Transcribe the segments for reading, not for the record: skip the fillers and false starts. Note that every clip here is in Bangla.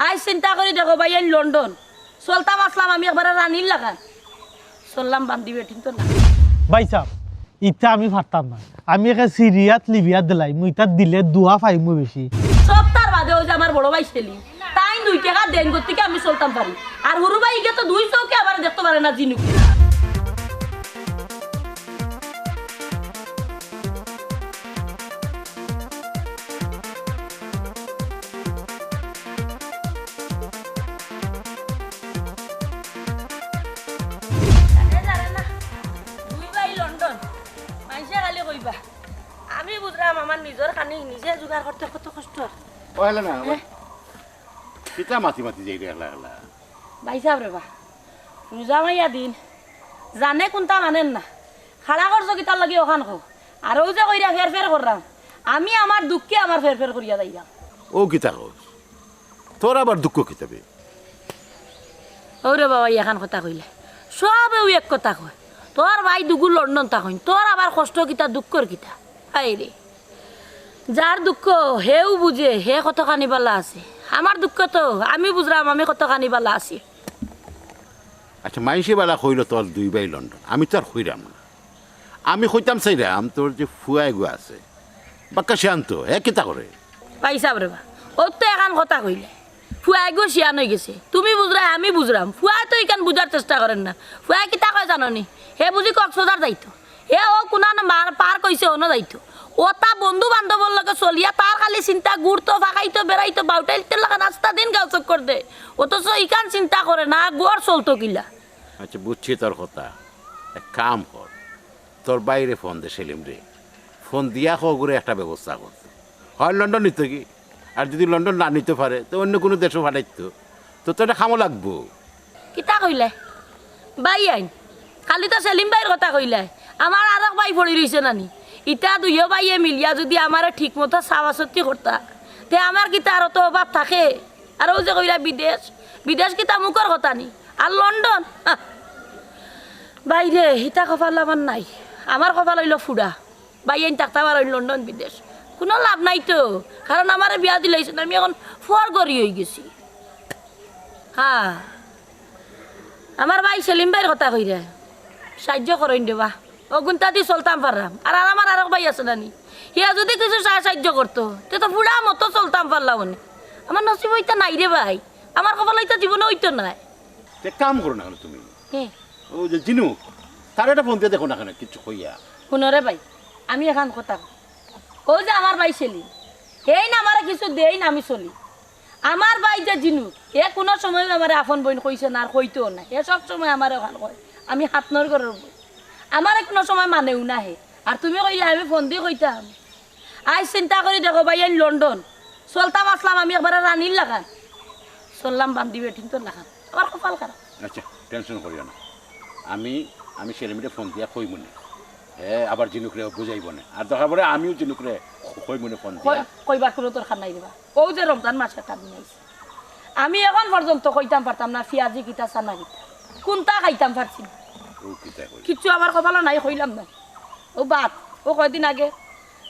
আজ চিন্তা করি দেখো ভাই এই লন্ডন চলতাম আসলাম আমি একবার রানির লাগান চললাম বান্ধি বেঠিন তো না ভাই সাহ ইটা আমি পারতাম না আমি একে সিরিয়াত লিবিয়াত দিলাই মুই তার দিলে দুয়া পাইমু বেশি সব তার বাদে ওই যে আমার বড় ভাই ছেলে তাই 2 টাকা দেন করতে আমি চলতাম পারি আর হরু ভাই গে তো 2 চৌকে আবার দেখতে পারে না জিনুক আমি বুঝলাম আমার নিজের কানি নিজে জোগাড় করতে কত কষ্ট ওহলা না কিতা মাতি মাতি যাই রে লাগলা ভাই সাহেব রে বা রোজা মাইয়া দিন জানে কোনটা মানেন না খাড়া করছো কিতার লাগি ওখান খো আর ওই যে কইরা ফের ফের করলাম আমি আমার দুঃখে আমার ফের ফের করিয়া যাইলাম ও কিতা কর তোর আবার দুঃখ কিতাবে ওরে বাবা এখন কথা কইলে সবে এক কথা কয় তোর ভাই দুগুর লন্ডন থাকইন তোর আবার কষ্ট কিতা দুঃখর কিতা হাই রে যার দুঃখ হেও বুঝে হে কত কানিবালা আছে আমার দুঃখ তো আমি বুঝলাম আমি কত কানিবালা আছি আচ্ছা মাইসে বেলা কইল তোর 2 ভাই লন্ডন আমি তো আর কইরাম না আমি কইতাম চাইরাম তোর যে ফুয়াই গো আছে বাক্কা শান্ত এ কিতা করে পাইসাব রে বা ও তো এখন কথা কইলে ফুয়াই গো শিয়ান হয়ে গেছে তুমি বুঝরা আমি বুঝলাম ফুয়া তো এখান বুঝার চেষ্টা করেন না ফুয়া কিতা কয় জানো নি হে বুঝি কক্সবাজার যাইতো হে ও কোনা পার কইছে অন্য যাইতো ও তা বন্ধু বান্ধবর লগে চলিয়া তার খালি চিন্তা ঘুরতো ফাঁকাইতো বেড়াইতো বাউটাইতে লাগা রাস্তা দিন গাও চক্কর দে অথচ ইকান চিন্তা করে না গড় চলতো কিলা আচ্ছা বুঝছি তোর কথা এক কাম কর তোর বাইরে ফোন দে সেলিম রে ফোন দিয়া করে একটা ব্যবস্থা করতো হয় লন্ডন নিত কি আর যদি লন্ডন না নিতে পারে তো অন্য কোনো দেশও পাঠাইতো তো এটা খামো লাগবো কিতা কইলে বাই আইন খালি তো সেলিম ভাইয়ের কথা কইলে আমার আর এক ভাই পড়ি রইছে নানি ইটা 2 ভাইয়ে মিলিয়া যদি আমার ঠিক মতো চাওয়াচত্তি করতা তে আমার কিতা আর তো অভাব থাকে আর ওই যে কইলা বিদেশ বিদেশ কিতা মুখর কথা নি আর লন্ডন বাইরে হিতা কপাল আমার নাই আমার কপাল হইল ফুডা বাই আইন থাকতে পার লন্ডন বিদেশ কোনো লাভ নাই তো কারণ আমার বিয়া দিলাইছে আমি এখন ফর গড়ি হয়ে গেছি হ্যাঁ আমার ভাই সেলিম ভাইয়ের কথা কইরা সাহায্য করেন দেবা অগুনটা দিয়ে চলতাম পারলাম আর আমার আর ভাই আছে নানি হিয়া যদি কিছু সাহায্য করতো তে তো পুরা মতো চলতাম পারলাম আমার নসিব হইতা নাই রে ভাই আমার কপাল হইতা জীবনে হইতো নাই এক কাম করো না কেন তুমি হ্যাঁ ও যে জিনু তার একটা ফোন দিয়ে দেখো না কেন কিছু কইয়া শুনরে ভাই আমি এখন কথা ও যে আমার ভাই সেলিম এই না আমার কিছু দেই না আমি চলি আমার ভাই যে জিনু এ কোনো সময় আমার আপন বোন কইছে না আর কইতেও না এ সব সময় আমার ওখান কয় আমি হাত নর করার বই আমার কোনো সময় মানেও না হে আর তুমি কইলে আমি ফোন দিয়ে কইতাম আজ চিন্তা করি দেখো ভাই এই লন্ডন চলতাম আসলাম আমি একবার রানির লাগান চললাম বান্ধি বেঠিন তো লাগান আমার কপাল খারাপ আচ্ছা টেনশন করিও না আমি আমি সেলিমরে ফোন দিয়া কই মনে হ্যাঁ আবার জিনুকরে বুঝাইব না আর দরকার পড়ে আমিও জিনুকরে কই মনে ফোন দিয়া কইবার কোনো তোর খান নাই দেবা ও যে রমজান মাসে টান নাইছে আমি এখন পর্যন্ত কইতাম পারতাম না পিয়াজি কিতা সানা কিতা কোনটা খাইতাম পারছি না ও কিতা কই কিচ্ছু আমার কপালে নাই কইলাম না ও বাদ ও কয়দিন আগে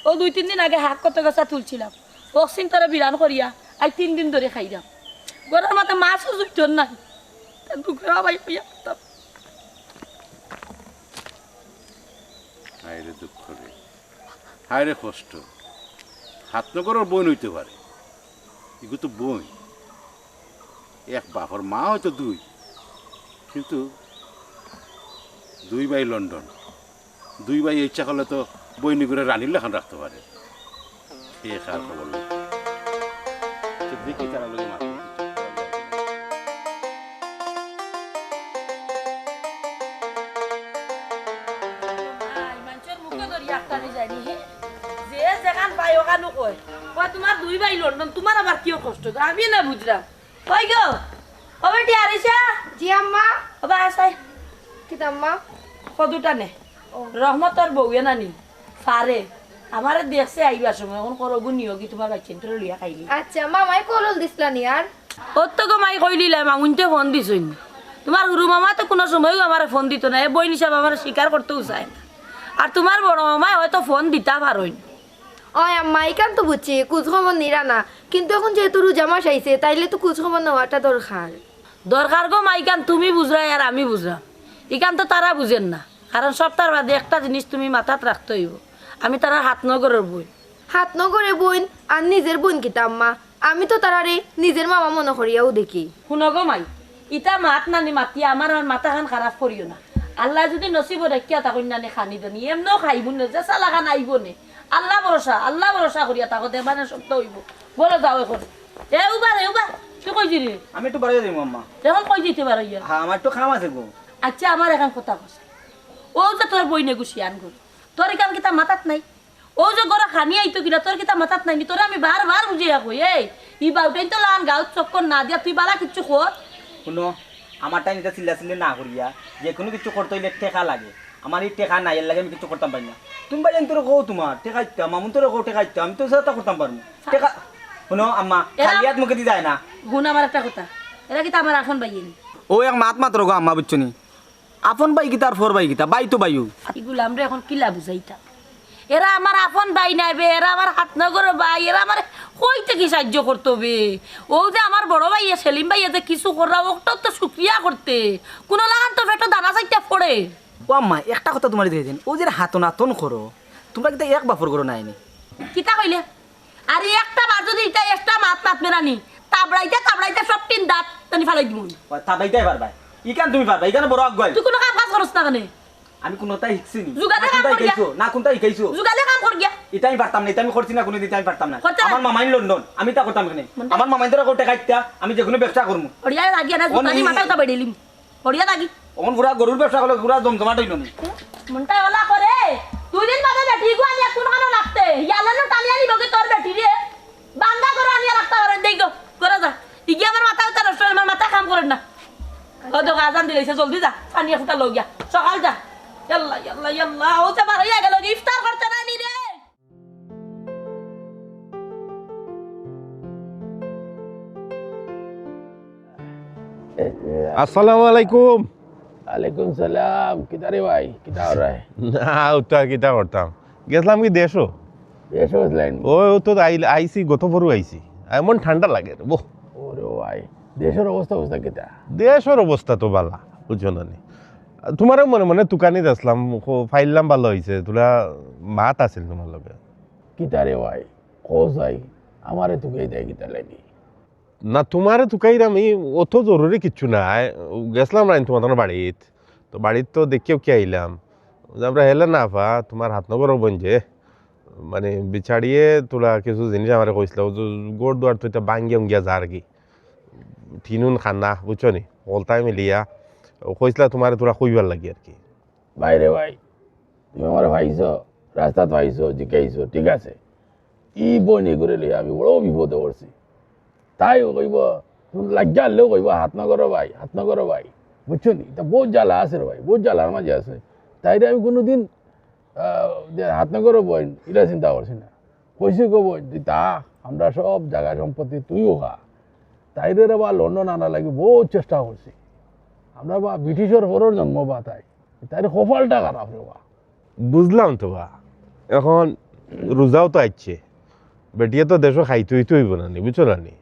ও 2-3 দিন আগে হাক কত গেছা তুলছিলাম ও চিন্তারে বিরান করিয়া আজ 3 দিন ধরে খাইলাম গরুর মাথা মাছও জুটতো না দুঃখের ভাই কইয়া হায় রে দুঃখ রে হায় রে কষ্ট হাত নগরের বোন হইতে পারে এগুলো তো বোন এক বাপর মা হয়তো 2 কিন্তু 2 ভাই লন্ডন 2 ভাই ইচ্ছা করলে তো বইনি করে রানীর লেখান রাখতে পারে এ খার খবর দেখি তারা লোক মারতে তোমার 2 ভাই লন্ডন তোমার আবার কি কষ্ট আমি না বুঝলাম কই গো ও বেটি আরিশা জি আম্মা বাবা আসাই কি আম্মা কদুটা নে রহমতর বউ নানি ফারে আমারে দেখছে আইবার সময় এখন করবো নিও কি তোমার বাচ্চা তো লিয়া খাইলি আচ্ছা মামাই কলল দিছলানি আর ওর তো মাই কইলিলাম মামুনতে ফোন দিছইন তোমার গুরু মামা তো কোনো সময়ও আমার ফোন দিত না এ বই হিসাবে আমার স্বীকার করতেও চায় না আর তোমার বড় মামাই হয়তো ফোন দিতা পারইন ওই আম্মা এখান তো বুঝছি খোঁজখবর নিরা না, কিন্তু এখন যেহেতু রোজা মাস আইছে তাইলে তো খোঁজখবর নেওয়াটা দরকার। দরকার গো মাইকান, তুমি বুঝরাই আর আমি বুঝরাম, ইকান তো তারা বুঝেন না। কারণ সপ্তাহের বাদে একটা জিনিস তুমি মাথাত রাখতে হইব, আমি তারা হাত নগরের বই। হাত নগরে বোন আর নিজের বোন কিতা আম্মা, আমি তো তারারে নিজের মামা মনে করিয়াও দেখি। শুনো গো মাই, ইটা মাত নানি মাতি আমার আর মাথা খান খারাপ করিও না। আল্লাহ যদি নসিব রাখিয়া তা কন্যানে খানি দেনি এমনও খাইব না, যে চালা খান আইব নে। আল্লাহ ভরসা করিয়া তাকে মানে সত্য হইব। বলো যাও এখন। এবার তুই কই দিলি? আমি একটু বাড়িয়ে দিই আম্মা। এখন কই দিতে পারো ইয়া? হ্যাঁ আমার একটু খাম আছে গো। আচ্ছা আমার এখন কথা কছে, ও যে তোর বই নেগুছি আনগো, তোর এখান কিতা মাথাত নাই? ও যে গড়া খানি আইতো কিনা তোর কিতা মাথাত নাই? তোর আমি বারবার বুঝিয়া কই, এই ই বাউটাই তো লান গাঁত চক্কর না দিয়া তুই বালা কিচ্ছু কর। শুনো আমার টাইম এটা চিল্লা চিল্লি না করিয়া, যে কোনো কিছু করতে হইলে টেকা লাগে। আমার এই টেকা নাই, এর লাগে আমি কিছু করতাম পারি না। তুমি বাড়ি তোর কো তোমার টেকা ইত্তাম, মামুন তোর কো টেকা ইত্তাম, আমি তো সেটা করতাম পারবো টেকা। শুনো আম্মা খালিয়াত মুখে দি যায় না। গুণ আমার একটা কথা, এরা কিতা আমার আসন বাইনি ও এক মাত মাত্র গো আম্মা বুঝছো নি, আপন বাই গীতা আর ফোর বাই গীতা, বাই তো বাইও। এগুলো আমরা এখন কিলা বুঝাইতা? এরা আমার আপন বাই নাই বে, এরা আমার হাত নগর ভাই, এরা আমার কইতে কি সাহায্য করতো বে। ও যে আমার বড় ভাইয়া সেলিম ভাইয়া যে কিছু করা ওটা তো শুক্রিয়া করতে, কোনো লাগান তো পেটো দানা চাইতে পড়ে। ও আম্মা একটা কথা তোমার দিয়েছেন, ও যে হাতন আতন করো তোমরা কিন্তু এক বাপর করো নাইনি। কিতা কইলে? আর একটা বার যদি এটা একটা মাত মাত মেরানি তাবড়াইতে সব তিন দাঁত তানি ফালাই দিব। তাবাইতাই পারবা, ইকান তুমি পারবা, ইকান বড় আগুয়াই। তুই কোনো কাম কাজ করছ না কেন? আমি কোনটাই শিখছি নি, জুগালে না কাম কোনটাই কর গিয়া। শিখাইছো, না কোনটাই শিখাইছো। জুগালে কাম কর গিয়া। এটা আমি পারতাম না, এটা আমি করছি না কোনোদিন, এটা আমি পারতাম না। করতে না। আমার মামাই লন্ডন, আমি তা করতাম এখানে। আমার মামাই তোরা কোটে খাইতা, আমি যে কোনো ব্যবসা করবো। ওড়িয়া লাগি না জুতানি মাথা উতা বেড়িলিম। ওড়িয়া লাগি। ওখান পুরা গরুর ব্যবসা করলে পুরা জমজমাট হইল নি। মনটা ওলা করে। দুই দিন বাদে বেটি গো আনিয়া কোন কানো লাগতে। ইয়ালে না টানি আনি বগে তোর বেটি রে। বান্দা করে আনিয়া রাখতে পারে দেইগো। করে যা। ইগি আমার মাথা উতা নষ্ট, আমার মাথা কাম করে না। ও তো আজান দিলেছে, জলদি যা। আনিয়া ফুটা লও গিয়া। সকাল যা। ইয়াল্লা ও তো বার হইয়া গেল, ইফতার করতে না নি রে। আসসালামু আলাইকুম। वालेकुम सलाम। किधर है भाई? किधर हो रहा है? না ওটা আর কিটা করতাম, গেছিলাম কি দেশও। देश लैंड। ও তো আইসি গত পরু আইসি, এমন ঠান্ডা লাগে রে বো। ওরে ভাই দেশের অবস্থা কিটা? দেশের অবস্থা তো বালা, বুঝছো না নি। তোমারও মনে মনে তুকানি আসলাম, ফাইলাম ভালো হয়েছে, তোরা মাত আছিল তোমার লগে। কিটা রে ভাই কোস ভাই আমারে তুকে দেয় কিটা লাগি? না তোমারে তুকাইর আমি অত জরুরি কিচ্ছু নাই, গেছিলাম না তোমার বাড়িত, তো বাড়িত তো দেখিও কি আইলাম, আমরা হেলে না পা তোমার হাতনগর বঞ্জে মানে বিছাড়িয়ে তোলা কিছু জিনিস আমার কইছিল, গোড় দুয়ার তো এটা বাঙ্গিয়া উঙ্গিয়া যা আর কি ঠিনুন খানা, বুঝছো নি, অলতাই মিলিয়া কইসলা তোমার তোরা কইবার লাগি আর কি। ভাই রে ভাই তুমি আমার ভাইছো, রাস্তাত ভাইছো, জিকাইছো, ঠিক আছে। ই বনি করে লিয়ে আমি বড় বিপদে পড়ছি। তাই কইব তুমি লাগিয়া আনলেও কইব হাত না করো ভাই, হাত না করো ভাই, বুঝছো নি। তা বহুত জ্বালা আছে রে ভাই, বহুত জ্বালার মাঝে আছে। তাইরে আমি কোনোদিন হাত না করো বোন এটা চিন্তা করছি না। কইছি গো বোন তুই তা আমরা সব জায়গা সম্পত্তি তুইও খা। তাইরে রে বা লন্ডন আনা লাগি বহুত চেষ্টা করছি আমরা, বা ব্রিটিশের পরের জন্ম বা তাই তাইরে কপালটা খারাপ রে বা। বুঝলাম তো বা, এখন রোজাও তো আইছে, বেটিয়ে তো দেশও খাইতেই তো হইব না নি, বুঝছো না নি।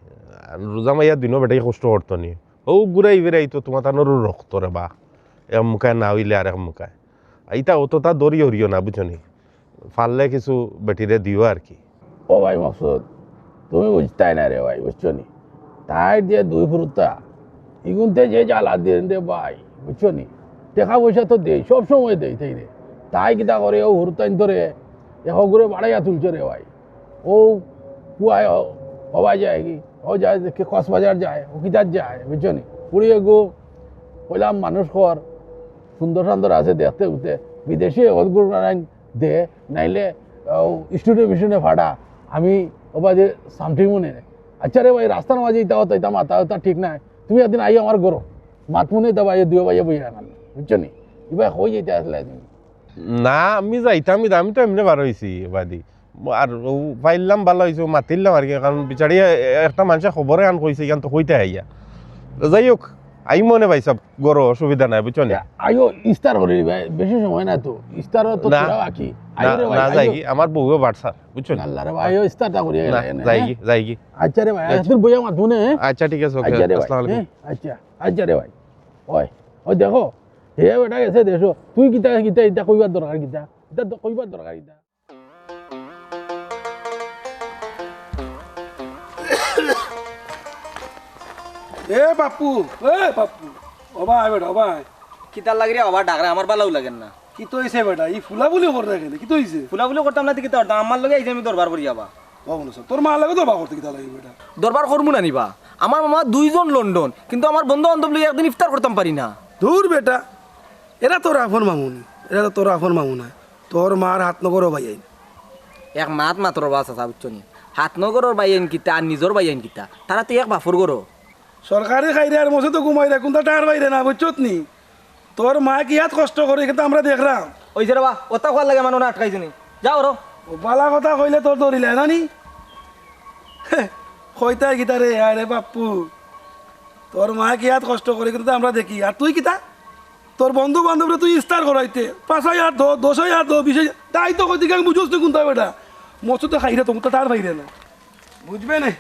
রোজা মাইয়া দিনও বেটাই কষ্ট করতো নি, ও ঘুরাই বেড়াই তো তোমার তানোর রক্ত রে বা, এক মুখায় না হইলে আর এক মুখায়। এইটা অতটা দরি হরিও না, বুঝছো নি, ফাললে কিছু বেটিরে দিও আর কি। ও ভাই মকসুদ তুমি বুঝতাই না রে ভাই, বুঝছো নি। তাই দিয়ে দুই ফুরুতা ইগুনতে যে জ্বালা দেন রে ভাই, বুঝছো নি। টাকা পয়সা তো দেই, সবসময় দেই তাই রে। তাই কিতা করে ও হুরতাইন ধরে ঘুরে বাড়াইয়া তুলছে রে ভাই। ও কুয়ায় হওয়া যায় কি, ও যায় কক্সবাজার যায়, ও কিতার যায়, বুঝছো নি। পুড়িয়ে গো কইলাম মানুষ কর সুন্দর সুন্দর আছে দেখতে উঠতে, বিদেশি অদগুর দে নাইলে স্টুডিও মিশনে ভাড়া আমি ওবা যে সামথিং মনে। আচ্ছা রে ভাই রাস্তার মাঝে ইতা হতো ইতা মাথা হতা ঠিক নাই, তুমি একদিন আই আমার গরো মাত মনে দেবা দুই ভাইয়া বই আনাল, বুঝছো নি। এবার হয়ে যেতে আসলে তুমি না আমি যাইতাম, আমি তো এমনি বার হয়েছি বাদি, আর পাইলাম ভালো হয়েছে, মাতিলাম আর কি, কারণ বিচারি একটা মানুষের খবরে আন কইছে এখান তো কইতে আইয়া। যাই হোক আই মনে ভাই সব গরো অসুবিধা নাই বুঝছো না আইও ইস্তার করি ভাই বেশি সময় না তো ইস্তারও তো না, তোরা বাকি আইও রে ভাই না যাই কি আমার বউও বাড়ছার বুঝছো না আল্লাহ রে ভাই আইও ইস্তারটা করি না যাই কি আচ্ছা রে ভাই তোর বইয়া মাত মনে আচ্ছা ঠিক আছে ওকে আচ্ছা রে ভাই আসসালামু আলাইকুম আচ্ছা আচ্ছা রে ভাই ওই ওই দেখো হে বেটা গেছে দেশো তুই কিতা কিতা এটা কইবার দরকার কিতা এটা তো কইবার দরকার কিতা এ বাপু ও ভাই বেটা ও ভাই কিতার লাগি রে আবার ডাকরা আমার ভালো লাগেন না কি তো হইছে বেটা ই ফুলা বুলি করে রাখে কি তো হইছে ফুলাফুলি করতাম না কিতা করতাম আমার লগে আইছে আমি দরবার করি যাবা বাবু না তোর মা লাগে তো বা করতে কি তা লাগে বেটা দরবার করবো না নিবা আমার মামা 2 জন লন্ডন কিন্তু আমার বন্ধু বান্ধব লগে একদিন ইফতার করতাম পারি না দূর বেটা এরা তোর আপন মামুন এরা তো তোর আপন মামুন না তোর মার হাত নগরও ভাই আইন এক মাত মাত্র বাস আছে বুঝছো নি হাত নগরের বাইন কিতা আর নিজের বাইন কিতা তারা তো এক বাফর গরো সরকারি খাইরে আর মসে তো ঘুমাই রে কোনটা টার বাইরে না বুঝছত নি তোর মা কি হাত কষ্ট করে কিন্তু আমরা দেখলাম ওই যে বা ওটা খোয়ার লাগে মানুষ আটকাইছে নি যাও রো ও বালা কথা কইলে তোর ধরিলে জানি কইতা গীতা রে আরে বাপু তোর মা কি হাত কষ্ট করে কিন্তু আমরা দেখি আর তুই কিতা তোর বন্ধু বান্ধবরা তুই স্টার করাইতে 5,000 দো 10,000 দো 20,000 তাই তো কই দিকে বুঝোস তুই কোনটা বেটা মস্ত তো খাইরে তুমি তো টার বাইরে না বুঝবে না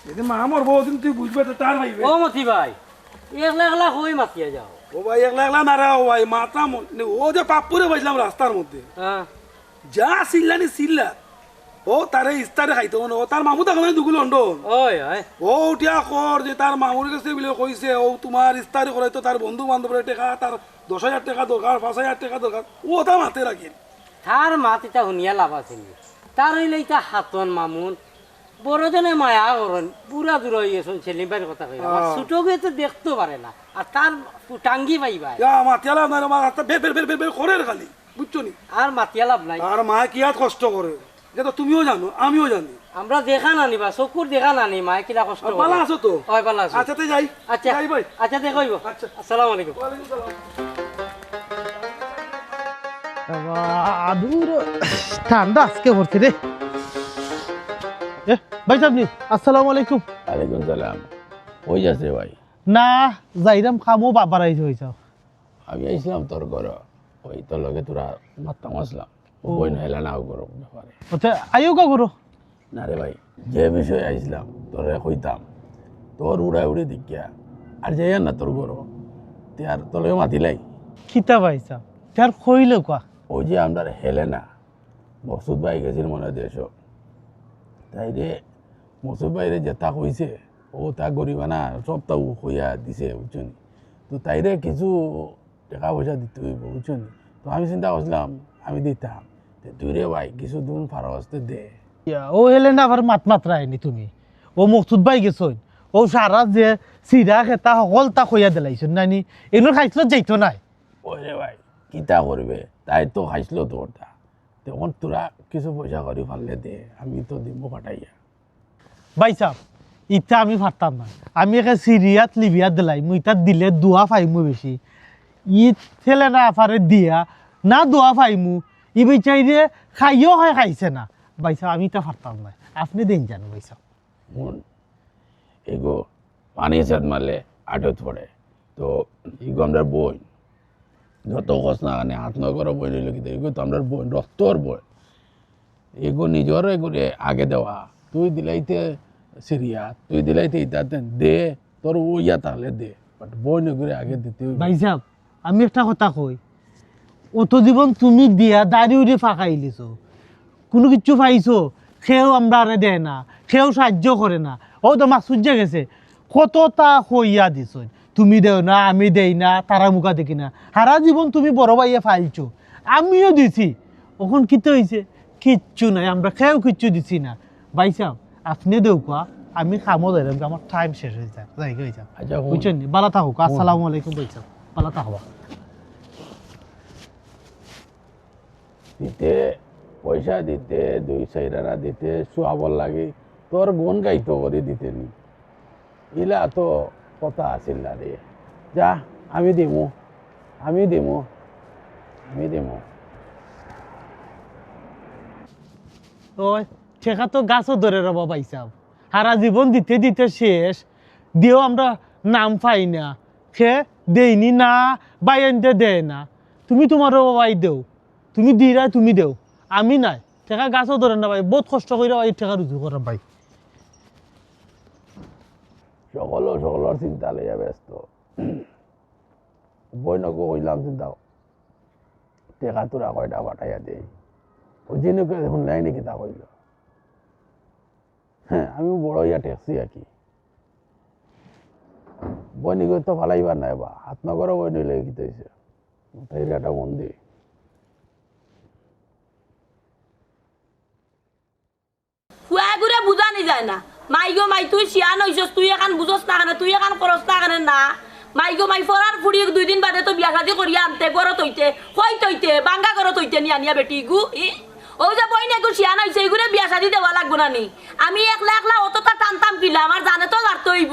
যদি মা মরবো দিন তুই বুঝবে তো টার বাইরে ও মতি ভাই একলা একলা হই মাতিয়ে যাও ও ভাই একলা একলা না রে ও ভাই মাথা ও যে পাপ্পুরে বসলাম রাস্তার মধ্যে হ্যাঁ যা সিল্লানি সিল্লা ও তারে ইস্তারে খাইতো না ও তার মামু দেখো না দুগুলো লন্ডন ওই ওই ও উঠিয়া কর যে তার মামুর কাছে বলে কইছে ও তোমার ইস্তারি করাইতো তার বন্ধু বান্ধবের টাকা তার 10,000 টাকা দরকার 5,000 টাকা দরকার ও তা মাতে রাখেন তার মাত এটা শুনিয়া লাভ আছিল তার হইলে এটা হাতন মামুন বড়জনে মায়া করেন পুরা দূর হয়ে গেছেন ছেলিবার কথা কই ছোটকে তো দেখতে পারে না আর তার টাঙ্গি পাইবা ইয়া মাতিয়ালা না মা রাস্তা বের বের বের বের বের করে খালি বুঝছো নি আর মাতিয়া লাভ নাই আর মা কি আর কষ্ট করে এটা তো তুমিও জানো আমিও জানি আমরা দেখা নানিবা চকুর দেখা নানি মায়ে কিলা কষ্ট আর পালা আছো তো হয় পালা আছো আচ্ছা তে যাই আচ্ছা যাই ভাই আচ্ছা দেখইব আচ্ছা। আসসালামু আলাইকুম ওয়ালাইকুম সালাম আদুর ঠান্ডা আজকে ভর্তি রে ভাই সাহেব আসসালামু আলাইকুম ওয়ালাইকুম সালাম ওই যাচ্ছে ভাই না যাইরাম খামো বাবার আইছে হইছাও আমি আইছিলাম তোর ঘর ওই তোর লগে তোরা মারতাম আসলাম বই নহেলা নাও করো ব্যাপারে আচ্ছা আইও কা করো না রে ভাই যে বিষয়ে আইছিলাম তোরে কইতাম তোর উড়াই উড়ে দেখিয়া আর যাই না তোর ঘর তে আর তোর লগে মাতিলাই খিতা ভাই সাহেব তার কইল কা ওই যে আমরা হেলেনা মকসুদ ভাই গেছিল মনে দেশ তাই রে মকসুদ ভাইরে যেটা কইছে ও তা গরিবানা সব তাও কইয়া দিছে বুঝছনি তো তাইরে কিছু টাকা পয়সা দিতে হইব বুঝছনি তো আমি চিন্তা করছিলাম আমি দিতাম তুই রে ভাই কিছু দিন ফারস্তে দে ও হেলে না আবার মাত মাত্রায়নি তুমি ও মকসুদ ভাই গেছন ও সারা যে সিরা খেতা সকল তা কইয়া দিলাইছন নানি এগুলো খাইছিল যাইতো নাই ওই রে ভাই কিতা করবে তাই তো খাইছিল তো ওটা তখন তোরা কিছু পয়সা করি ফাললে দে আমি তো দিব পাঠাইয়া ভাই সাহেব ইটা আমি পারতাম না আমি একে সিরিয়াত লিবিয়াত দিলাই মুই তার দিলে দোয়া পাইমু বেশি ই ছেলে না আফারে দিয়া না দোয়া পাইমু ই বিচাইরে খাইও হয় খাইছে না ভাই সাহেব আমি তা পারতাম না আপনি দেন জানো ভাই সাহেব মন এগো পানি সাত মারলে আটত পড়ে তো এগো আমরা বই যত কস না মানে হাত নগর বই রইল কিন্তু এগো তো আমরা বই রক্তর বই এগো নিজর এগুলো আগে দেওয়া তুই দিলাইতে সিরিয়া তুই দিলাইতে ইতাতে দে তোর ওইয়া তাহলে দে বাট বই নগরে আগে দিতে হইব। ভাই সাহেব আমি একটা কথা কই অত জীবন তুমি দিয়া দাড়ি উড়ে ফাঁকাইলিছ কোনো কিছু পাইছো সেও আমরা আরে দেয় না সেও সাহায্য করে না ও তো মাছ সূর্য গেছে কতটা কইয়া দিছ তুমি দেও না আমি দেই না তারা মুখা দেখি না সারা জীবন তুমি বড় ভাইয়া ফাইলছো আমিও দিছি ওখন কিতে হয়েছে কিচ্ছু নাই আমরা খেয়েও কিচ্ছু দিছি না ভাই সাহেব আপনি দেও কোয়া আমি খামো দিলাম আমার টাইম শেষ হয়ে যায় যাই হয়ে যাও আচ্ছা হুন। বুঝছেন বালা থাকুক আসসালামু আলাইকুম ভাই সাহেব বালা থাকবা দিতে পয়সা দিতে 2 টাকা দিতে শুয়াবর লাগে তোর গুণ গাইতো করে দিতে নি ইলা তো কথা আছিল না রে যা আমি দিমু আমি দিমু আমি দিমু ওই ঠেকা তো গাছও ধরে রবা ভাই সাহেব সারা জীবন দিতে দিতে শেষ দিয়েও আমরা নাম পাই না সে দেয়নি না বাই আনতে দেয় না, তুমি তোমারও বাই দেও, তুমি দিরা তুমি দেও, আমি নাই টেকা গাছও ধরে না ভাই, বহুত কষ্ট করে ভাই টেকা রুজু করা ভাই। সকলের চিন্তা লইয়া ব্যস্ত। বইনকে কইলাম চিন্তা টেকা তোরা কয়টা পাঠাইয়া দেই, ওই জিনিসকে শুনলাই নাকি তা কইল। হ্যাঁ আমি বড় ইয়া টেকছি আর কি, বইনিকে তো ফালাইবার নাই বা হাত নগরও বইনি লেগে কি হয়েছে, তাই একটা মন্দির ফুয়া ঘুরে বুঝানি যায় না, মাই গো মাই তুই শিয়ান হইছস, তুই এখন বুঝস না কেন, তুই এখন করস না কেন না, মাই গো মাই ফরার ফুড়ি 2 দিন বাদে তো বিয়া শাদি করিয়া আনতে গরত হইতে হইতে হইতে বাঙ্গা গরত হইতে নিয়া নিয়া বেটি গু ও যে বই না গু শিয়ান হইছে এগুলো বিয়া শাদি দেওয়া লাগবো না নি, আমি একলা একলা অতটা টানতাম কিলা, আমার জানে তো গাড়তে হইব,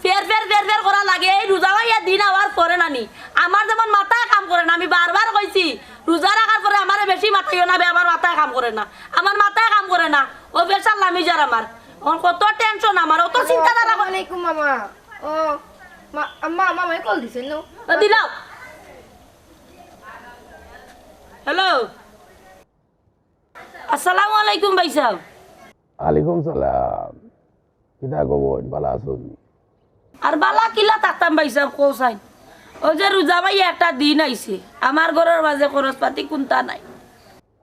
ফের ফের ফের ফের করা লাগে, এই রোজা ভাইয়া দিন আবার পরে নানি, আমার যেমন মাথায় কাম করে না, আমি বারবার কইছি রোজা রাখার পরে আমার বেশি মাথায় না, আমার মাথায় কাম করে না, আমার মাথায় কাম করে না, ও বেশাল লামি যার আমার কত টেনশন, আমার অত চিন্তা ধারা আসসালামাইকুম মামা। ও আম্মা মামাই কল দিছেন না? দিলাও। হ্যালো, আসসালামু আলাইকুম ভাই সাহেব। আলাইকুম সালাম, কিতা খবর, ভালো আছো? আর বালা কিলা থাকতাম ভাই সাহেব কৌসাই, ওই যে রোজা ভাই একটা দিন আইছে, আমার ঘরের মাঝে খরচ পাতি কোনটা নাই।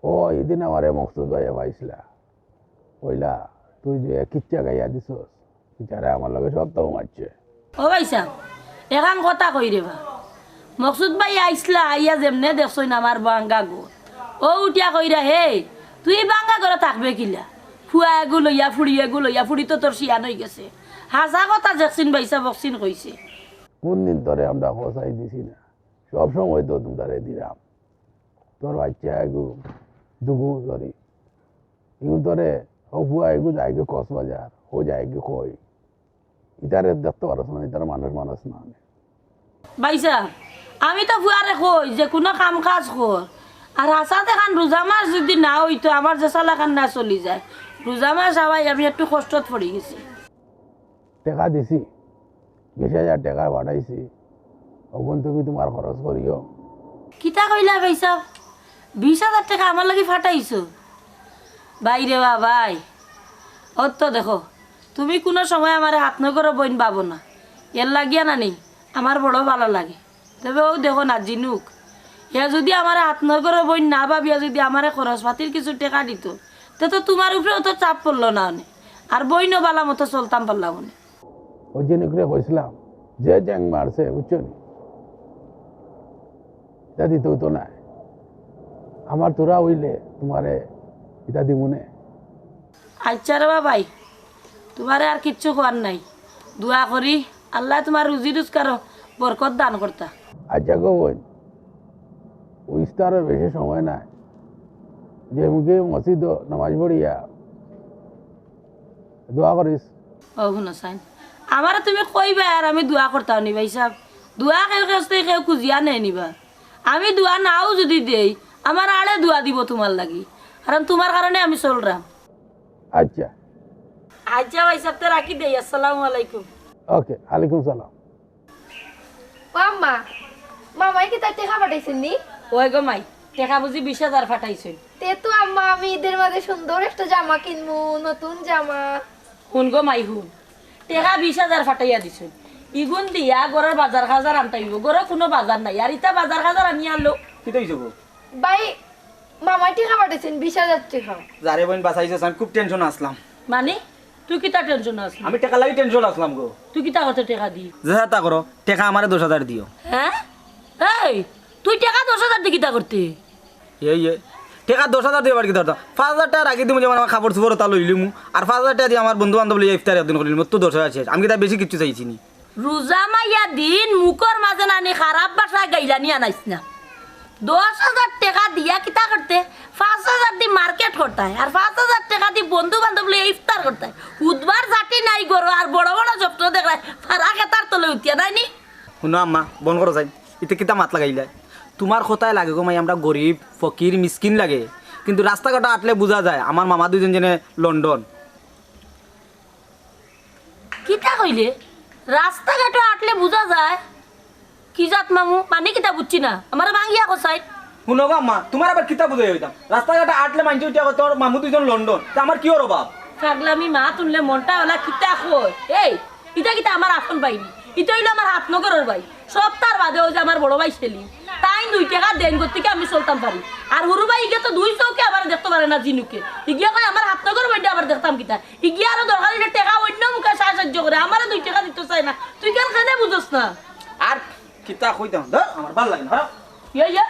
ও এদিন আমারে মকসুদ ভাইয়া পাইছিলা, কইলা তুই যে কিচ্ছা গাইয়া দিছস, কিচ্ছারে আমার লগে সপ্তাহ মারছে। ও ভাই সাহেব এখন কথা কই রে বা, মকসুদ ভাই আইসলা, আইয়া যেমনে দেখছই না আমার বাঙ্গা ঘর, ও উঠিয়া কইরা হে তুই বাঙ্গা ঘরে থাকবে কিলা, ফুয়া এগু লইয়া ফুড়ি এগু লইয়া, ফুড়ি তো তোর শিয়ান হয়ে গেছে, হাসা কথা দেখছিন ভাই সাহেব বকছিন কইছে। কোন দিন ধরে আমরা খসাই দিছি না, সব সময় তো তোমরা দিলাম, তোর বাচ্চা এগু দুগু সরি এগু ধরে ও ফুয়া এগু যাইগে কক্সবাজার, ও যাইগে কই, ইতারে দেখতে পারছ না, ইতার মানুষ না। ভাই সাহেব আমি তো ফুয়ারে কই যে কোনো কাম কাজ কর, আর হাসাতে খান রোজা মাস যদি না হইতো আমার যে সালা খান না চলি যায়, রোজা মাস সবাই আমি একটু কষ্টত পড়ে গেছি। টাকা দিছি 20,000 টাকা পাঠাইছি, ওগুন তুমি তোমার খরচ করিও। কিতা কইলা ভাই সাহেব, 20,000 টাকা আমার লাগি ফাটাইছো? বাইরে বা ভাই ও তো দেখো তুমি কোনো সময় আমার হাত নগর বইন পাবো না, এর লাগিয়া না নেই আমার বড় ভালো লাগে, তবে ও দেখো না জিনুক এ যদি আমার হাত নগর বইন না ভাবিয়া যদি আমার খরচ পাতির কিছু টাকা দিত, তো তোমার উপরে অত চাপ পড়লো না অনেক, আর বইনও বালা মতো চলতাম পারলাম অনেক। ওই জিনিসগুলো কইছিলাম যে জ্যাং মারছে বুঝছো নি, এটা দিতেও তো নাই, আমার তোরা হইলে তোমারে এটা দিমুনে। আচ্ছা রে ভাই তোমারে আর কিচ্ছু করার নাই, দোয়া করি আল্লাহ তোমার রুজি রোজগার বরকত দান করতা। আচ্ছা গো বোন, ওই ইস্তারের বেশি সময় নাই, যে মুখে মসজিদ নামাজ পড়িয়া দোয়া করিস। ও শুনো সাইন আমার তুমি কইবা আর আমি দোয়া করতাম নি ভাই সাহেব, দোয়া কেউ কাছে কেউ খুঁজিয়া নেই নিবা, আমি দোয়া নাও যদি দেই আমার আড়ে দোয়া দিব তোমার লাগি, কারণ তোমার কারণে আমি চলরাম। আচ্ছা আচ্ছা ভাই সাহেব তো রাখি দেই, আসসালামু আলাইকুম। ওকে, আলাইকুম সালাম। ও আম্মা মামাই কি তার টাকা পাঠাইছেন নি? ওই গো মাই টাকা বুঝি 20,000 ফাটাইছেন। তে তো আম্মা আমি ঈদের মাঝে সুন্দর একটা জামা কিনবো, নতুন জামা। শুন গো মাই শুন, টাকা 20,000 ফাটাইয়া দিছেন, ইগুন দিয়া গড়ের বাজার খাজার আনতাইব, গড়ে কোনো বাজার নাই, আর ইটা বাজার খাজার আনি আনলো। কি তৈছো গো? ভাই মামাই টাকা পাঠাইছেন 20,000 টাকা। যারে বোন বাঁচাইছস, আমি খুব টেনশন আসলাম। মানে তুই কিতা টেনশন আছিস? আমি টাকা লাগি টেনশন আসলাম গো। তুই কিতা করতে টাকা দি? যা তা করো, টাকা আমারে 10,000 দিও। হ্যাঁ এই তুই টাকা 10,000 দিয়ে কিতা করতে? এই টাকা 10,000 দিয়ে বাড়ি ধরতাম, 5,000 টাকা রাখি দিমু, যেমন আমার খাবার সুবর তা লইলিমু, আর 5,000 টাকা দিয়ে আমার বন্ধু বান্ধব লইয়া ইফতার একদিন করিলিমু, তো 10,000 শেষ। আমি কি তা বেশি কিছু চাইছি নি? রোজা মাইয়া দিন মুখর মাঝে নানি খারাপ বাসায় গাইলা নিয়ে আনাইস না, 10,000 টাকা দিয়া কিতা করতে? 5,000 দিয়ে মার্কেট করতে হয়, আর 5,000 টাকা দিয়ে বন্ধু বান্ধব লইয়া ইফতার করতে হয়, উদ্বার জাতি নাই গরো, আর বড় বড় যত্ন দেখায় ফারা খেতার তলে উঠিয়া নাইনি। শুনো আম্মা, বন করো যাই, ইতে কিতা মাত লাগাইলা? তোমার কথায় লাগে গো মাই, আমরা গরিব ফকির মিসকিন লাগে, কিন্তু রাস্তাঘাটে আটলে বোঝা যায় আমার মামা দুজন জেনে লন্ডন। কিতা কইলে রাস্তাঘাটে আটলে বোঝা যায়? কি জাত মামু মানে কিতা বুঝছি না আমার ভাঙ্গিয়া কসাই শুনো গো আম্মা তোমার আবার কিতাব বুঝে হইতাম রাস্তাঘাটে আটলে মানছি উঠিয়া তোর মামু দুইজন লন্ডন তা আমার কি ওর অভাব পাগলামি মা তুললে মনটা ওলা কিতা কই এই ইটা কিতা আমার আপন বাইনি ইটা হইলো আমার হাতনগরের ভাই সপ্তাহ বাদে ওই যে আমার বড় ভাই সেলিম তাই 2 টাকা দেন করতে আমি চলতাম পারি আর হরু ভাই ইগে তো 2 চৌকে আবার দেখতে পারে না জিনুকে ইগিয়া কয় আমার হাতনগর ভাইটা আবার দেখতাম কিতা ইগিয়া আরো দরকার হইলে টাকা অন্য মুখে সাহায্য করে আমার 2 টাকা দিতে চাই না তুই কেন কেন বুঝছ না আর কিতা কইতাম ধর আমার ভাল লাগে না ইয়া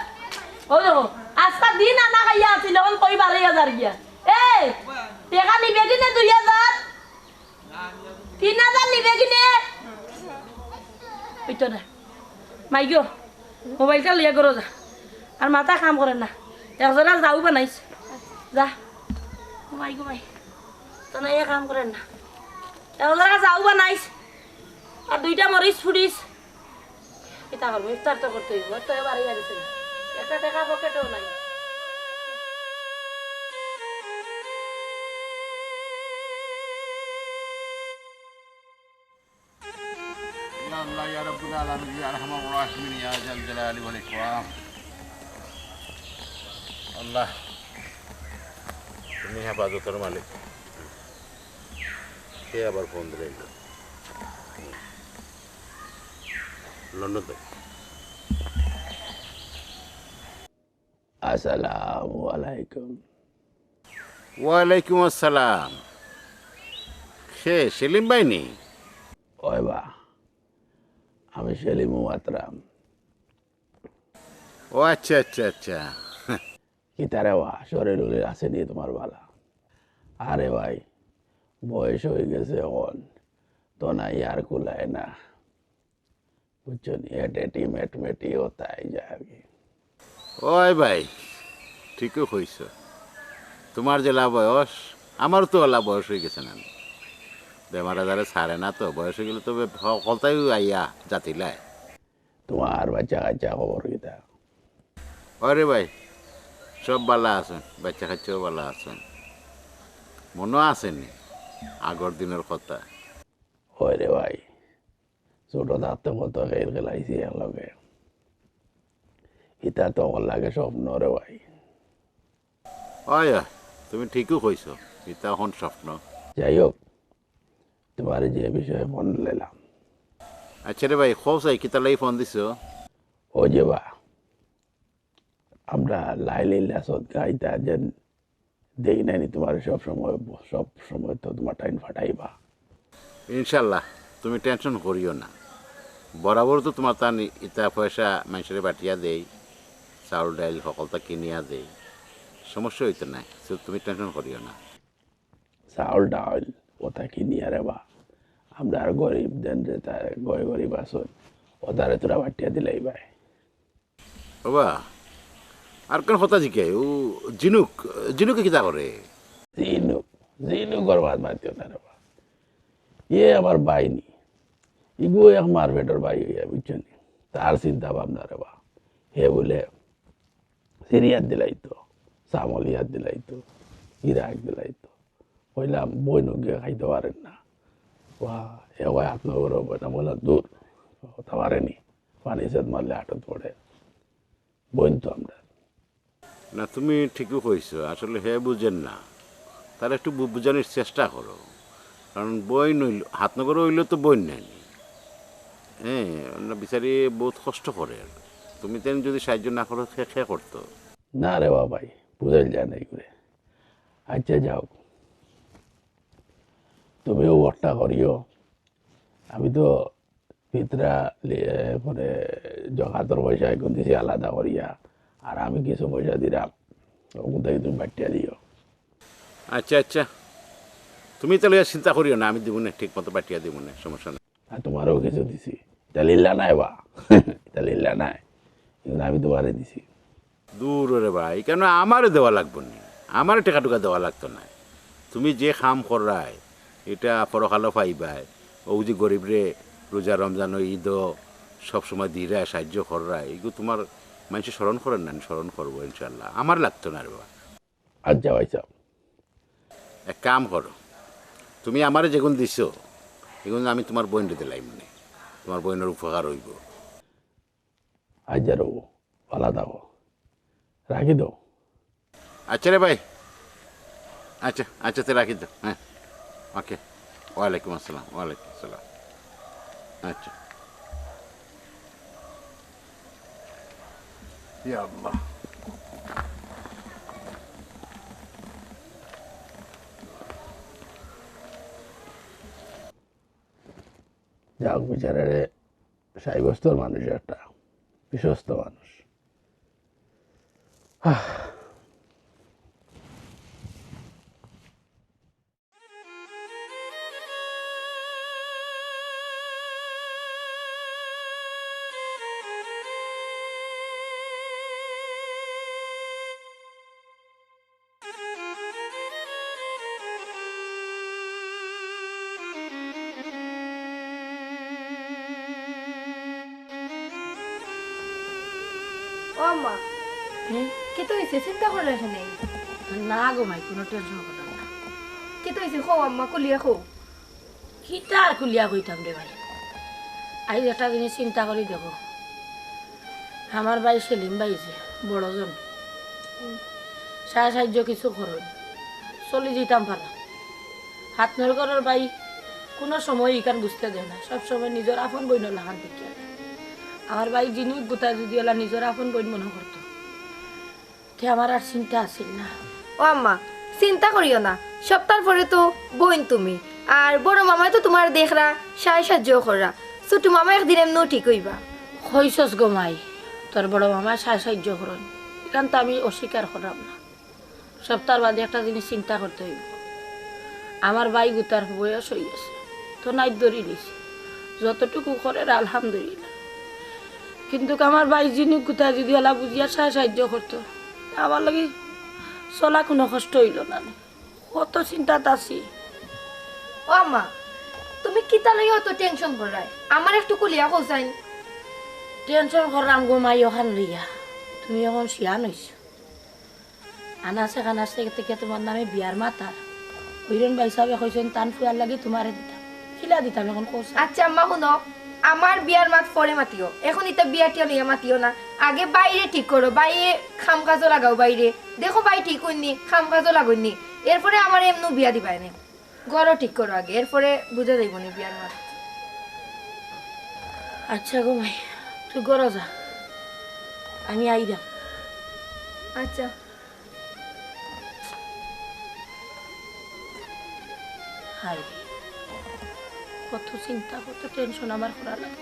ও দেখো আজকা দিন আনা খাইয়া আছিল এখন কই 12000 গিয়া এই টাকা নিবে কিনে 2000 3000 নিবে কিনে ওইটা না মাইগো মোবাইলটা লিয়া করো যা আর মাথা কাম করে না একজনা যাও বানাইছ যা মাইগো মাই তো না কাম করে না একজনা যাও বানাইছ আর 2টা মরিচ ফুডিস এটা করবো ইফতার তো করতে হইব তো এবারে গেছে একটা টাকা পকেটেও নাই আল্লাহ ইয়া রাব্বুল আলামিন ইয়া আরহামার রাহিমিন ইয়া জাল জালালি ওয়াল ইকরাম আল্লাহ তুমি হেফাজতের মালিক কে আবার ফোন দিলেন লন্ডন থেকে আসসালামু আলাইকুম। ওয়ালাইকুম আসসালাম সে সেলিম ভাই নি ওই বা আমি সেলিমু মাতরাম ও আচ্ছা আচ্ছা আচ্ছা কি তারে বা শরীর উলির আছে নিয়ে তোমার বালা আরে ভাই বয়স হয়ে গেছে এখন তো না ইয়ার কুলায় না বুঝছো নি এটেটি মেটমেটি হতাই যায় আর কি ওই ভাই ঠিকই কইছ তোমার যে লাভ বয়স আমার তো লাভ বয়স হয়ে গেছে না বেমার আজারে ছাড়ে না তো বয়স হয়ে গেলে তবে সকলটাই আইয়া জাতিলায় তোমার বাচ্চা কাচ্চা খবর কিতা আরে ভাই সব বালা আছেন বাচ্চা কাচ্চাও বালা আছেন মনে আসেনি আগর দিনের কথা ওই রে ভাই ছোট থাকতে কত খেল খেলাইছি একলগে ইটা তো আমার লাগে স্বপ্ন রে ভাই ওই তুমি ঠিকই কইছ এটা এখন স্বপ্ন যাই হোক তোমার যে বিষয়ে ফোন লেলাম আচ্ছা রে ভাই খোঁজাই কি তাহলে ফোন দিছ ও যে বা আমরা লাইলিল্লা সদকাইতা যেন দেই নাইনি তোমার সব সময় তো তোমার টাইম ফাটাইবা ইনশাল্লাহ তুমি টেনশন করিও না বরাবর তো তোমার তা ইটা পয়সা মানুষের বাটিয়া দেই চাউল ডাইল সকলটা কিনিয়া দেই সমস্যা হইতে নাই তুমি টেনশন করিও না চাউল ডাউল ওটা কিনি আরে বা আমরা আর গরিব দেন যে তার গরিব আসন ওটারে তোরা বাটিয়া দিলাই ভাই বাবা আর কোন কথা জিকে ও জিনুকে কিতা করে জিনু গরবাদ মাতিও না রে বা ইয়ে আমার ভাই নি ইগো এক মারপেটের ভাই হইয়া বুঝছেন তার চিন্তা ভাবনা রে বা হে বলে সিরিয়াত দিলাইতো সামলিয়াত দিলাইতো ইরাক দিলাইতো কইলাম বই নগে খাইতে পারেন না ওয়া এবার আপনার বইটা বলে দূর হতে পারেনি পানি সেদ মারলে হাটত পড়ে বইন তো আমরা না তুমি ঠিকই কইছ আসলে হে বুঝেন না তার একটু বুঝানোর চেষ্টা করো কারণ বই নইল হাত নগর হইলে তো বই নেয়নি হ্যাঁ বিচারি বহুত কষ্ট করে তুমি তেন যদি সাহায্য না করো খে করতো না রে বাবাই বুঝাই যায় নাই করে আচ্ছা যাও তুমিও ওটা করিও আমি তো পিতরা পরে জগাতর পয়সা এখন দিছি আলাদা করিয়া আর আমি কিছু পয়সা দিলাম ওখান থেকে তুমি বাটিয়া দিও আচ্ছা আচ্ছা তুমি তাহলে চিন্তা করিও না আমি দিব না ঠিক মতো পাঠিয়ে দিব না সমস্যা নেই আর তোমারও কিছু দিছি এটা লিল্লা নাই বা এটা লিল্লা নাই কিন্তু আমি তোমারে দিছি দূর রে ভাই কেন আমারও দেওয়া লাগবে না আমারও টাকা টুকা দেওয়া লাগতো না তুমি যে খাম করাই এটা পরকালও পাইবাই ও যে গরিব রে রোজা রমজান ঈদও সবসময় দিয়ে সাহায্য করাই এগুলো তোমার মানুষ স্মরণ করেন না স্মরণ করবো ইনশাল্লাহ আমার লাগতো না রে বাবা আচ্ছা ভাই সাহেব এক কাম করো তুমি আমারে যেগুন দিছো এগুলো আমি তোমার বোনরে দিলাই মানে তোমার বোনের উপকার হইব আজ যারো ভালো থাকো রাখি দাও আচ্ছা রে ভাই আচ্ছা আচ্ছা তো রাখি তো হ্যাঁ ওকে ওয়ালাইকুম আসসালাম ওয়ালাইকুম আসসালাম আচ্ছা ইয়া আল্লাহ যাক বিচারে সাইবস্তর মানুষ একটা বিশ্বস্ত মানুষ ও আম্মা কি তো হয়েছে চিন্তা করে রাখে নেই না গো মাই কোনো টেনশন করো না কি তো হয়েছে খো আম্মা কুলিয়া খো কিটা আর খুলিয়া কইতাম রে ভাই আজ একটা জিনিস চিন্তা করি দেখো আমার ভাই সেলিম ভাই যে বড়জন সাহায্য কিছু করুন চলে যেতাম পারা হাত নর করার ভাই কোনো সময় ইকান বুঝতে দেয় না সব সময় নিজের আপন বইন লাগান দেখিয়া আমার ভাই যিনি গোটা যদি এলা নিজের আপন বইন মনে করতো তে আমার আর চিন্তা আসিল না ও আম্মা চিন্তা করিও না সপ্তাহ পরে তো বোন তুমি আর বড় মামাই তো তোমার দেখরা সাহায্য করা ছোট মামা একদিন এমন ঠিক হইবা হইছস গো মাই তোর বড় মামা সাহায্য করেন এখান তো আমি অস্বীকার করলাম না সপ্তাহ বাদে একটা জিনিস চিন্তা করতে হইব আমার ভাই গুতার বয়স হয়ে গেছে তো নাই ধরি নিছে যতটুকু করে আলহামদুলিল্লাহ কিন্তু আমার ভাই যিনি গুতা যদি এলা বুঝিয়া সাহায্য করতো আমার লাগে চলা কোনো কষ্ট হইল না কত চিন্তাত আছি ও আম্মা তুমি কিতা লইয়া অত টেনশন করায় আমার একটু কুলিয়া কোসাইন টেনশন করলাম গো মাই ওখান লইয়া তুমি এখন শিয়ান হইছ আনাছে খানাছে থেকে তোমার নামে বিয়ার মাতার হইরন ভাই সাহেব কইছেন টান ফুয়ার লাগি তোমারে দিতাম খিলা দিতাম এখন কোসা আচ্ছা আম্মা শুনো আমার বিয়ার মাত পরে মাতিও এখন এটা বিয়াটিয়া লইয়া মাতিও না আগে বাইরে ঠিক করো বাইরে খাম কাজও লাগাও বাইরে দেখো বাই ঠিক হইনি খাম কাজও লাগাইনি এরপরে আমার এমনি বিয়া দিবাই না ঘরও ঠিক করো আগে এরপরে বুঝা যাইব নি বিয়ার মাত আচ্ছা গো মাই তুই গড় যা আমি আইরাম আচ্ছা হাই কত চিন্তা কত টেনশন আমার করা লাগে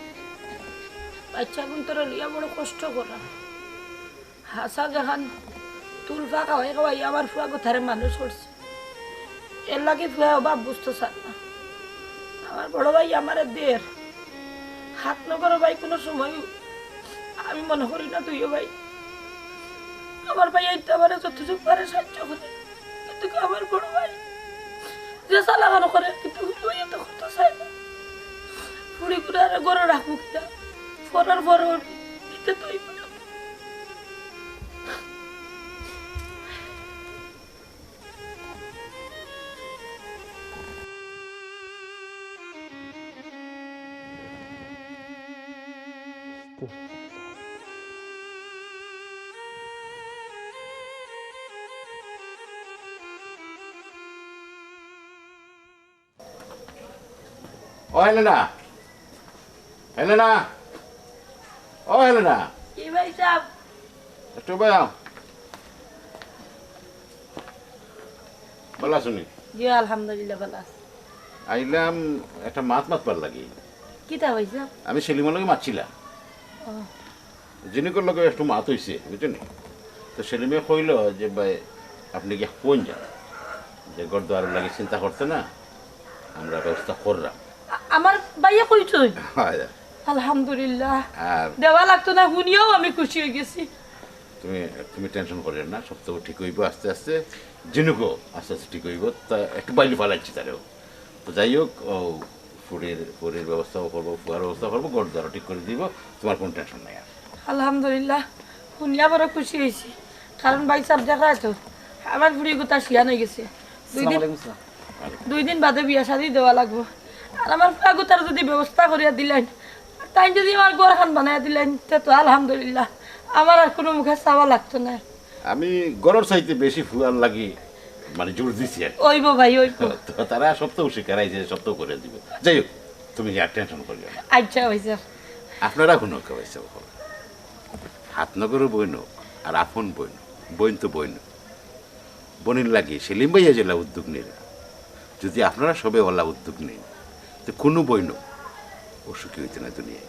বাচ্চা গুণ তোর লিয়া বড় কষ্ট করা হাসা যখন তুলফা খাওয়াই খাওয়াই আমার ফুয়া কোথারে মানুষ করছে এর লাগে ফুয়া অভাব বুঝতে চান না আমার বড় ভাই আমার দের হাত নগর ভাই কোনো সময় আমি মনে করি না তুইও ভাই আমার ভাই এইটা আমার যতটুকু পারে সাহায্য করে কিন্তু আমার বড় ভাই যে চালাগানো করে কিন্তু ভাই এত করতে চায় না ফুড়ি করে আর গড়ে রাখবো কিনা ফরার পর দিতে তুই ও হেলেনা হেলেনা ও হেলেনা কি ভাই সাহেব একটু বাজাও বলা শুনি জি আলহামদুলিল্লাহ ভালো আছে আইলাম একটা মাছ মাতবার লাগি কিতা হয়েছে আমি সেলিমের লগে মারছিলাম জিনিকর লগে একটু মাত হয়েছে বুঝছেন তো সেলিমে কইল যে ভাই আপনি কি কোন যান যে গরদুয়ারের লাগে চিন্তা করতে না আমরা ব্যবস্থা করলাম আমার ভাইয়া কইছো হয় আলহামদুলিল্লাহ আর দেওয়া লাগতো না শুনিও আমি খুশি হয়ে গেছি তুমি তুমি টেনশন করেন না সব তো ঠিক হইব আস্তে আস্তে জিনুকও আস্তে আস্তে ঠিক হইব তা একটু বাইরে ফালাচ্ছি তারেও তো যাই হোক ও ফুরির ব্যবস্থাও করবো ফুয়ার ব্যবস্থা করবো গরদুয়ারও ঠিক করে দিব তোমার কোনো টেনশন নাই আর আলহামদুলিল্লাহ শুনিয়া বড় খুশি হয়েছি কারণ ভাই সাহেব দেখা তো আমার বুড়ি গোটা শিয়ান হয়ে গেছে 2 দিন বাদে বিয়া শাদি দেওয়া লাগবো আর আমার ফুয়া গোটার যদি ব্যবস্থা করিয়া দিলেন তাই যদি আমার গোরখান বানায় দিলেন তো আলহামদুলিল্লাহ, আমার আর কোনো মুখে চাওয়া লাগতো না। আমি গরর চাইতে বেশি ফুয়ার লাগি মানে জোর দিছি আর কি। ওইব ভাই ওইব। তো তারা সপ্তাহ শিকারাই যে সপ্তাহ করে দিব। যাই হোক, তুমি আর টেনশন করিও না। আচ্ছা হয়েছে। আপনারা কোনো কেবাইছে হাতনগরও বইন আর আপন বইন, বইন তো বইন বনির লাগে সেলিম ভাইয়া জেলা উদ্যোগ নিল। যদি আপনারা সবে ওলা উদ্যোগ নেন তো কোনো বইন অসুখী হইতে না দুনিয়ায়।